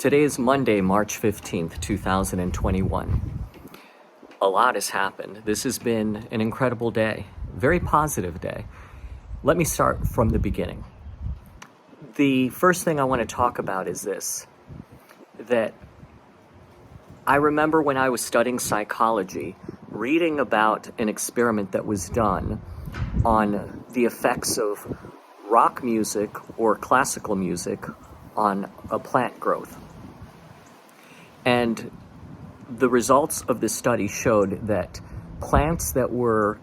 Today is Monday, March 15th, 2021. A lot has happened. This has been an incredible day, very positive day. Let me start from the beginning. The first thing I want to talk about is this, that I remember when I was studying psychology, reading about an experiment that was done on the effects of rock music or classical music on a plant growth. And the results of this study showed that plants that were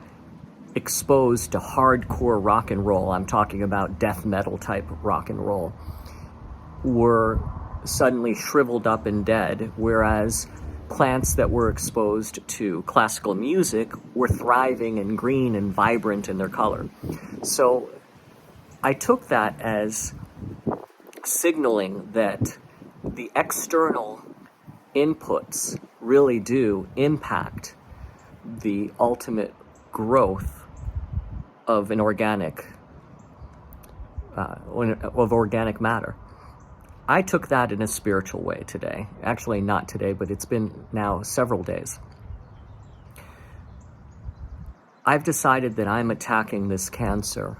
exposed to hardcore rock and roll, I'm talking about death metal type rock and roll, were suddenly shriveled up and dead, whereas plants that were exposed to classical music were thriving and green and vibrant in their color. So I took that as signaling that the external inputs really do impact the ultimate growth of an organic matter. I took that in a spiritual way today. Actually, not today, but it's been now several days. I've decided that I'm attacking this cancer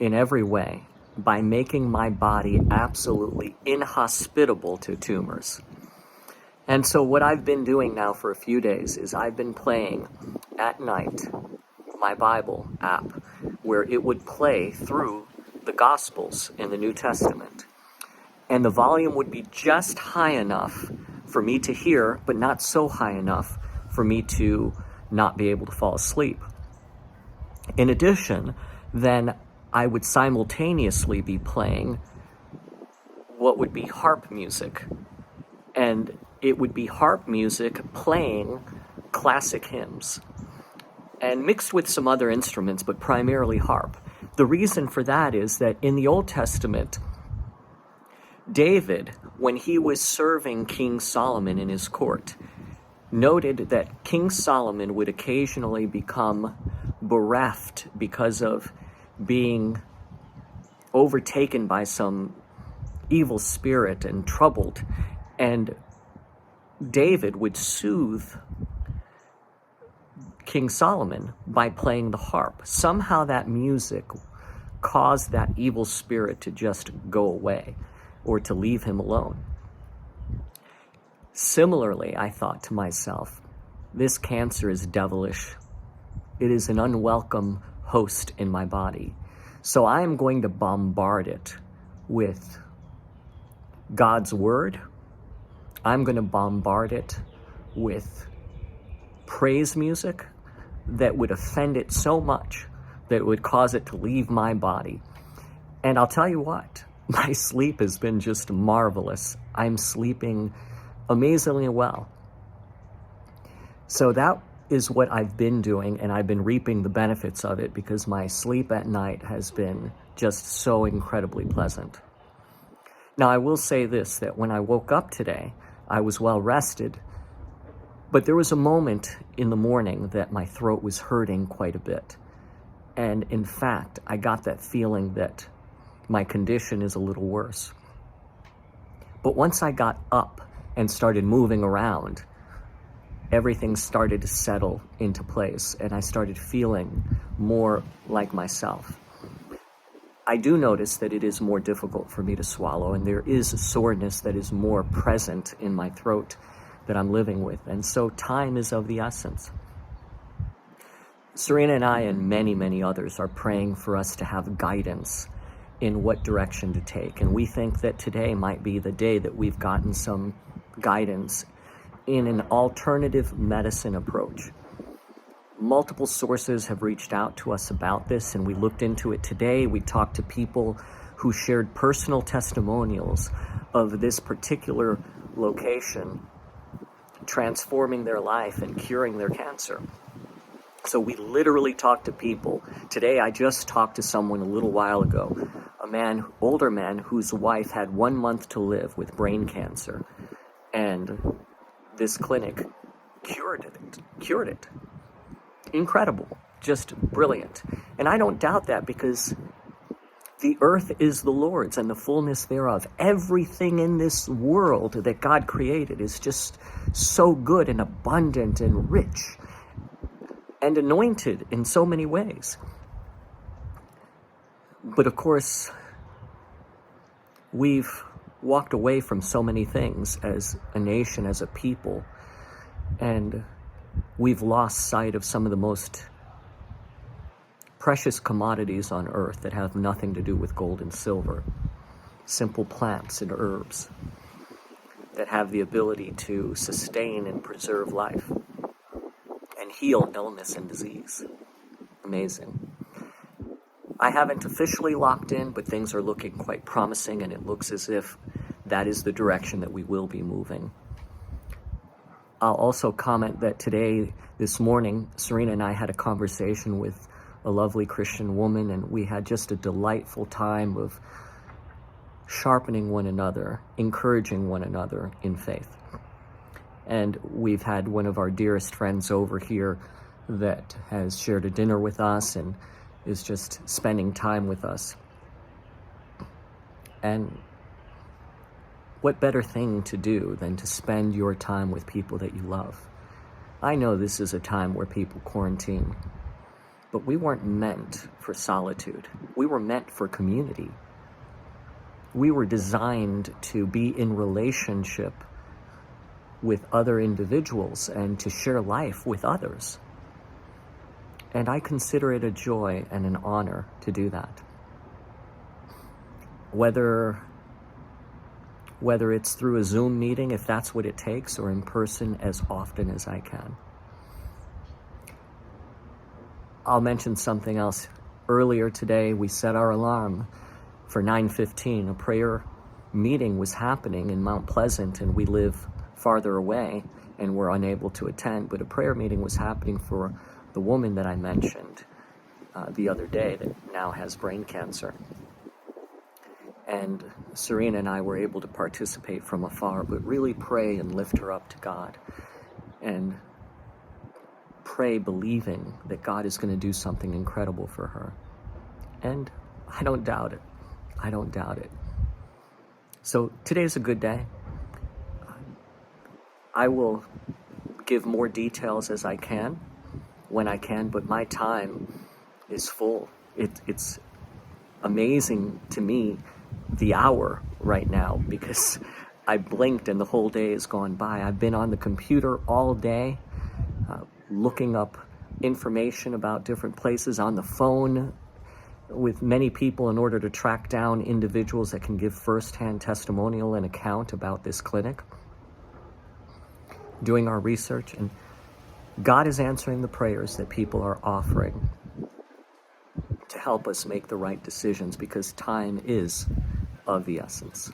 in every way by making my body absolutely inhospitable to tumors. And so what I've been doing now for a few days is I've been playing at night my Bible app, where it would play through the Gospels in the New Testament. And the volume would be just high enough for me to hear, but not so high enough for me to not be able to fall asleep. In addition, then I would simultaneously be playing what would be harp music. And it would be harp music playing classic hymns and mixed with some other instruments, but primarily harp. The reason for that is that in the Old Testament, David, when he was serving King Solomon in his court, noted that King Solomon would occasionally become bereft because of being overtaken by some evil spirit and troubled. And David would soothe King Solomon by playing the harp. Somehow that music caused that evil spirit to just go away or to leave him alone. Similarly, I thought to myself, this cancer is devilish. It is an unwelcome host in my body. So I am going to bombard it with God's word. I'm going to bombard it with praise music that would offend it so much that it would cause it to leave my body. And I'll tell you what, my sleep has been just marvelous. I'm sleeping amazingly well. So that is what I've been doing, and I've been reaping the benefits of it because my sleep at night has been just so incredibly pleasant. Now, I will say this, that when I woke up today, I was well rested, but there was a moment in the morning that my throat was hurting quite a bit. And in fact, I got that feeling that my condition is a little worse. But once I got up and started moving around, everything started to settle into place, and I started feeling more like myself. I do notice that it is more difficult for me to swallow, and there is a soreness that is more present in my throat that I'm living with, and so time is of the essence. Serena and I and many, many others are praying for us to have guidance in what direction to take, and we think that today might be the day that we've gotten some guidance in an alternative medicine approach. Multiple sources have reached out to us about this, and we looked into it today. We talked to people who shared personal testimonials of this particular location transforming their life and curing their cancer. So we literally talked to people. Today I just talked to someone a little while ago, older man whose wife had 1 month to live with brain cancer, and this clinic cured it. Incredible, just brilliant. And I don't doubt that, because The earth is the Lord's and the fullness thereof. Everything in this world that God created is just so good and abundant and rich and anointed in so many ways. But of course, we've walked away from so many things as a nation, as a people, and we've lost sight of some of the most precious commodities on earth that have nothing to do with gold and silver. Simple plants and herbs that have the ability to sustain and preserve life and heal illness and disease. Amazing. I haven't officially locked in, but things are looking quite promising, and it looks as if that is the direction that we will be moving. I'll also comment that this morning, Serena and I had a conversation with a lovely Christian woman, and we had just a delightful time of sharpening one another, encouraging one another in faith. And we've had one of our dearest friends over here that has shared a dinner with us and is just spending time with us. And what better thing to do than to spend your time with people that you love? I know this is a time where people quarantine, but we weren't meant for solitude. We were meant for community. We were designed to be in relationship with other individuals and to share life with others. And I consider it a joy and an honor to do that. Whether it's through a Zoom meeting, if that's what it takes, or in person as often as I can. I'll mention something else. Earlier today, we set our alarm for 9:15. A prayer meeting was happening in Mount Pleasant, and we live farther away and were unable to attend, but a prayer meeting was happening for the woman that I mentioned the other day that now has brain cancer. And Serena and I were able to participate from afar, but really pray and lift her up to God. And pray believing that God is going to do something incredible for her. And I don't doubt it. I don't doubt it. So today's a good day. I will give more details as I can, when I can, but my time is full. It's amazing to me, the hour right now, because I blinked and the whole day has gone by. I've been on the computer all day, looking up information about different places, on the phone with many people in order to track down individuals that can give firsthand testimonial and account about this clinic, doing our research. And God is answering the prayers that people are offering to help us make the right decisions, because time is of the essence.